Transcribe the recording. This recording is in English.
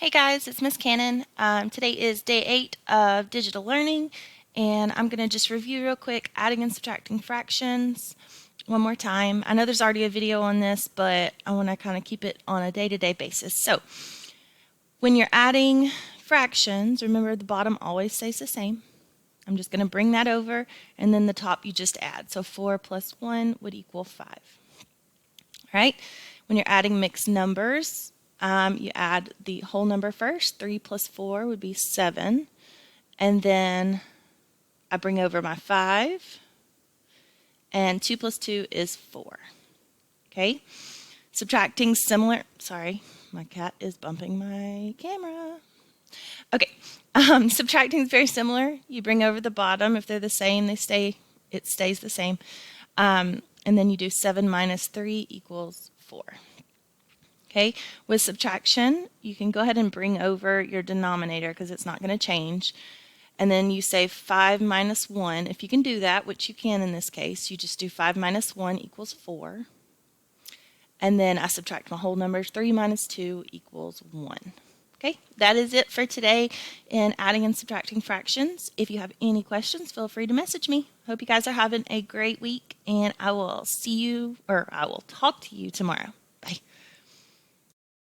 Hey guys, it's Miss Cannon. Today is day 8 of digital learning, and I'm going to just review real quick adding and subtracting fractions one more time. I know there's already a video on this, but I want to kind of keep it on a day-to-day basis. So when you're adding fractions, remember the bottom always stays the same. I'm just going to bring that over, and then the top you just add. So 4 plus 1 would equal 5. All right? When you're adding mixed numbers, you add the whole number first. 3 plus 4 would be 7. And then I bring over my 5. And 2 plus 2 is 4. Okay? Subtracting similar. Sorry, my cat is bumping my camera. Okay. Subtracting is very similar. You bring over the bottom. If they're the same, it stays the same. And then you do 7 minus 3 equals 4. Okay, with subtraction, you can go ahead and bring over your denominator because it's not going to change. And then you say 5 minus 1. If you can do that, which you can in this case, you just do 5 minus 1 equals 4. And then I subtract my whole numbers. 3 minus 2 equals 1. Okay, that is it for today in adding and subtracting fractions. If you have any questions, feel free to message me. Hope you guys are having a great week, and I will talk to you tomorrow. Bye.